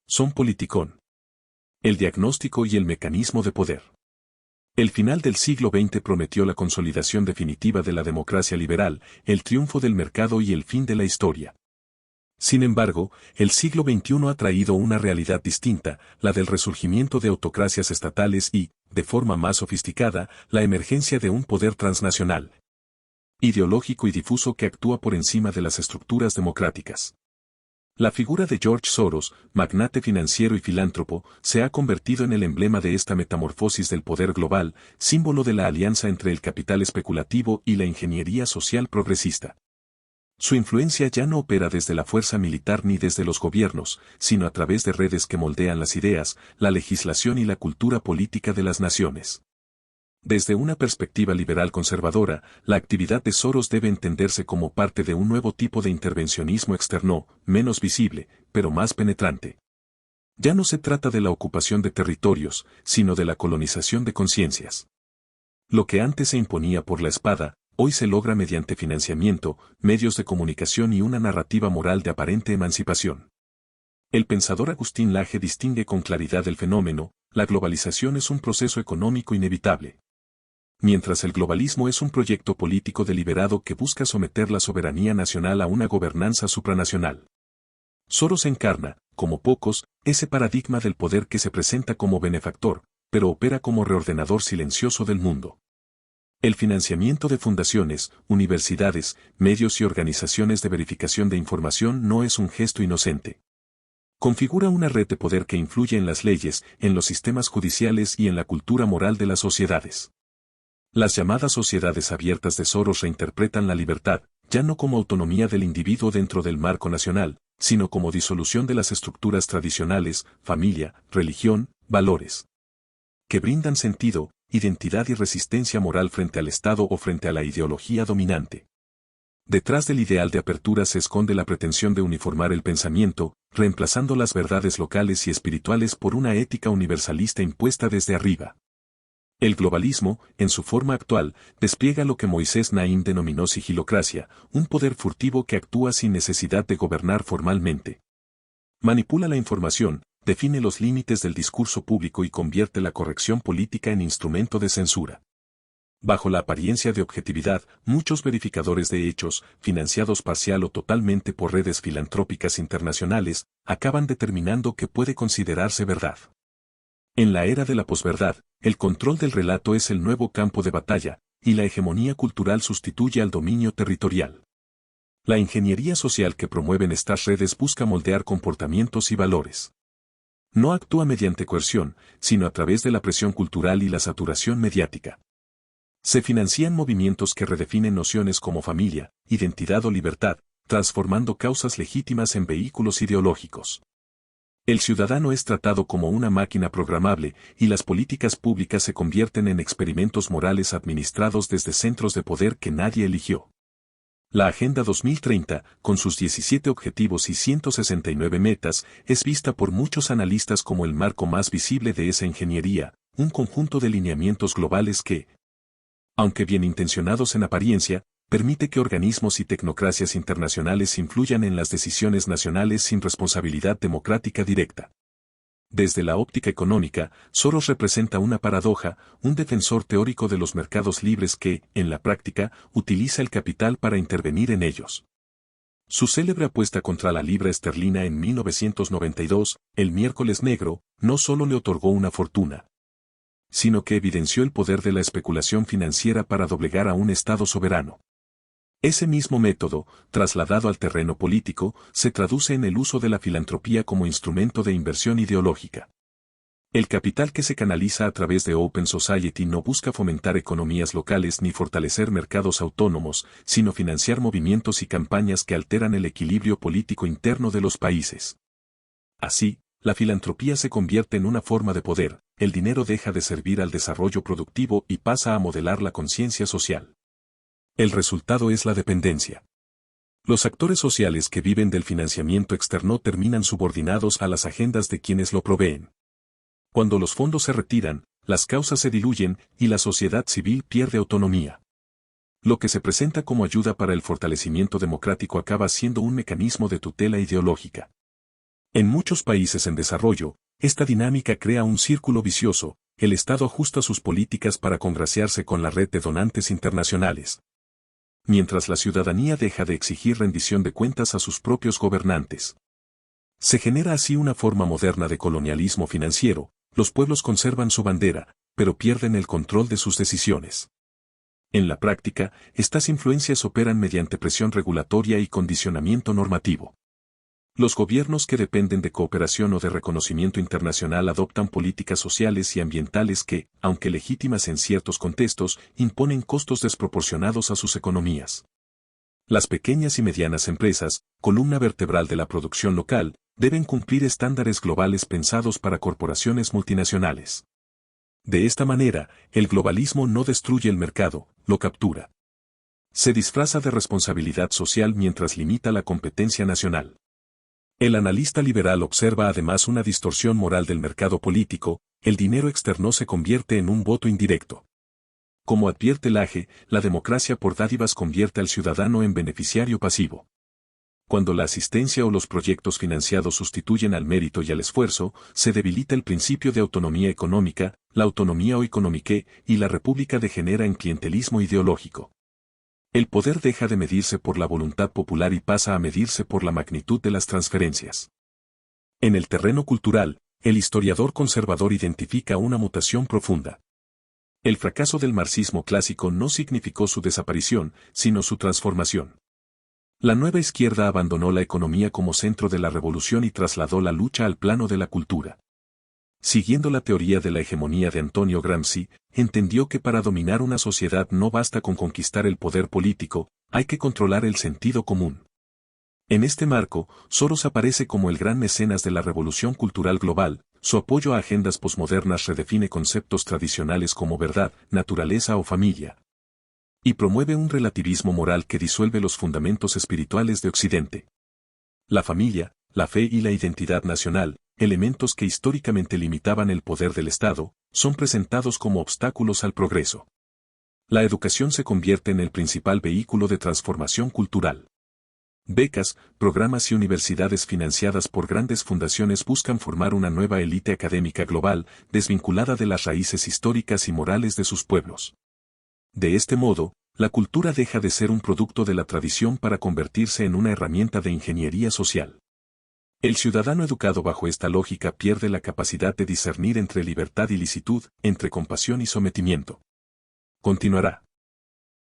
Son politicón. El diagnóstico y el mecanismo de poder. El final del siglo XX prometió la consolidación definitiva de la democracia liberal, el triunfo del mercado y el fin de la historia. Sin embargo, el siglo XXI ha traído una realidad distinta, la del resurgimiento de autocracias estatales y, de forma más sofisticada, la emergencia de un poder transnacional, ideológico y difuso que actúa por encima de las estructuras democráticas. La figura de George Soros, magnate financiero y filántropo, se ha convertido en el emblema de esta metamorfosis del poder global, símbolo de la alianza entre el capital especulativo y la ingeniería social progresista. Su influencia ya no opera desde la fuerza militar ni desde los gobiernos, sino a través de redes que moldean las ideas, la legislación y la cultura política de las naciones. Desde una perspectiva liberal conservadora, la actividad de Soros debe entenderse como parte de un nuevo tipo de intervencionismo externo, menos visible, pero más penetrante. Ya no se trata de la ocupación de territorios, sino de la colonización de conciencias. Lo que antes se imponía por la espada, hoy se logra mediante financiamiento, medios de comunicación y una narrativa moral de aparente emancipación. El pensador Agustín Laje distingue con claridad el fenómeno: la globalización es un proceso económico inevitable, mientras el globalismo es un proyecto político deliberado que busca someter la soberanía nacional a una gobernanza supranacional. Soros encarna, como pocos, ese paradigma del poder que se presenta como benefactor, pero opera como reordenador silencioso del mundo. El financiamiento de fundaciones, universidades, medios y organizaciones de verificación de información no es un gesto inocente. Configura una red de poder que influye en las leyes, en los sistemas judiciales y en la cultura moral de las sociedades. Las llamadas sociedades abiertas de Soros reinterpretan la libertad, ya no como autonomía del individuo dentro del marco nacional, sino como disolución de las estructuras tradicionales, familia, religión, valores, que brindan sentido, identidad y resistencia moral frente al Estado o frente a la ideología dominante. Detrás del ideal de apertura se esconde la pretensión de uniformar el pensamiento, reemplazando las verdades locales y espirituales por una ética universalista impuesta desde arriba. El globalismo, en su forma actual, despliega lo que Moisés Naim denominó sigilocracia, un poder furtivo que actúa sin necesidad de gobernar formalmente. Manipula la información, define los límites del discurso público y convierte la corrección política en instrumento de censura. Bajo la apariencia de objetividad, muchos verificadores de hechos, financiados parcial o totalmente por redes filantrópicas internacionales, acaban determinando qué puede considerarse verdad. En la era de la posverdad, el control del relato es el nuevo campo de batalla, y la hegemonía cultural sustituye al dominio territorial. La ingeniería social que promueven estas redes busca moldear comportamientos y valores. No actúa mediante coerción, sino a través de la presión cultural y la saturación mediática. Se financian movimientos que redefinen nociones como familia, identidad o libertad, transformando causas legítimas en vehículos ideológicos. El ciudadano es tratado como una máquina programable, y las políticas públicas se convierten en experimentos morales administrados desde centros de poder que nadie eligió. La Agenda 2030, con sus 17 objetivos y 169 metas, es vista por muchos analistas como el marco más visible de esa ingeniería, un conjunto de lineamientos globales que, aunque bien intencionados en apariencia, permite que organismos y tecnocracias internacionales influyan en las decisiones nacionales sin responsabilidad democrática directa. Desde la óptica económica, Soros representa una paradoja, un defensor teórico de los mercados libres que, en la práctica, utiliza el capital para intervenir en ellos. Su célebre apuesta contra la libra esterlina en 1992, el miércoles negro, no solo le otorgó una fortuna, sino que evidenció el poder de la especulación financiera para doblegar a un Estado soberano. Ese mismo método, trasladado al terreno político, se traduce en el uso de la filantropía como instrumento de inversión ideológica. El capital que se canaliza a través de Open Society no busca fomentar economías locales ni fortalecer mercados autónomos, sino financiar movimientos y campañas que alteran el equilibrio político interno de los países. Así, la filantropía se convierte en una forma de poder, el dinero deja de servir al desarrollo productivo y pasa a modelar la conciencia social. El resultado es la dependencia. Los actores sociales que viven del financiamiento externo terminan subordinados a las agendas de quienes lo proveen. Cuando los fondos se retiran, las causas se diluyen y la sociedad civil pierde autonomía. Lo que se presenta como ayuda para el fortalecimiento democrático acaba siendo un mecanismo de tutela ideológica. En muchos países en desarrollo, esta dinámica crea un círculo vicioso. El Estado ajusta sus políticas para congraciarse con la red de donantes internacionales, mientras la ciudadanía deja de exigir rendición de cuentas a sus propios gobernantes. Se genera así una forma moderna de colonialismo financiero. Los pueblos conservan su bandera, pero pierden el control de sus decisiones. En la práctica, estas influencias operan mediante presión regulatoria y condicionamiento normativo. Los gobiernos que dependen de cooperación o de reconocimiento internacional adoptan políticas sociales y ambientales que, aunque legítimas en ciertos contextos, imponen costos desproporcionados a sus economías. Las pequeñas y medianas empresas, columna vertebral de la producción local, deben cumplir estándares globales pensados para corporaciones multinacionales. De esta manera, el globalismo no destruye el mercado, lo captura. Se disfraza de responsabilidad social mientras limita la competencia nacional. El analista liberal observa además una distorsión moral del mercado político. El dinero externo se convierte en un voto indirecto. Como advierte Lage, la democracia por dádivas convierte al ciudadano en beneficiario pasivo. Cuando la asistencia o los proyectos financiados sustituyen al mérito y al esfuerzo, se debilita el principio de autonomía económica, la autonomía o economique, y la república degenera en clientelismo ideológico. El poder deja de medirse por la voluntad popular y pasa a medirse por la magnitud de las transferencias. En el terreno cultural, el historiador conservador identifica una mutación profunda. El fracaso del marxismo clásico no significó su desaparición, sino su transformación. La nueva izquierda abandonó la economía como centro de la revolución y trasladó la lucha al plano de la cultura. Siguiendo la teoría de la hegemonía de Antonio Gramsci, entendió que para dominar una sociedad no basta con conquistar el poder político, hay que controlar el sentido común. En este marco, Soros aparece como el gran mecenas de la revolución cultural global. Su apoyo a agendas posmodernas redefine conceptos tradicionales como verdad, naturaleza o familia. Y promueve un relativismo moral que disuelve los fundamentos espirituales de Occidente. La familia, la fe y la identidad nacional, elementos que históricamente limitaban el poder del Estado, son presentados como obstáculos al progreso. La educación se convierte en el principal vehículo de transformación cultural. Becas, programas y universidades financiadas por grandes fundaciones buscan formar una nueva élite académica global, desvinculada de las raíces históricas y morales de sus pueblos. De este modo, la cultura deja de ser un producto de la tradición para convertirse en una herramienta de ingeniería social. El ciudadano educado bajo esta lógica pierde la capacidad de discernir entre libertad y licitud, entre compasión y sometimiento. Continuará.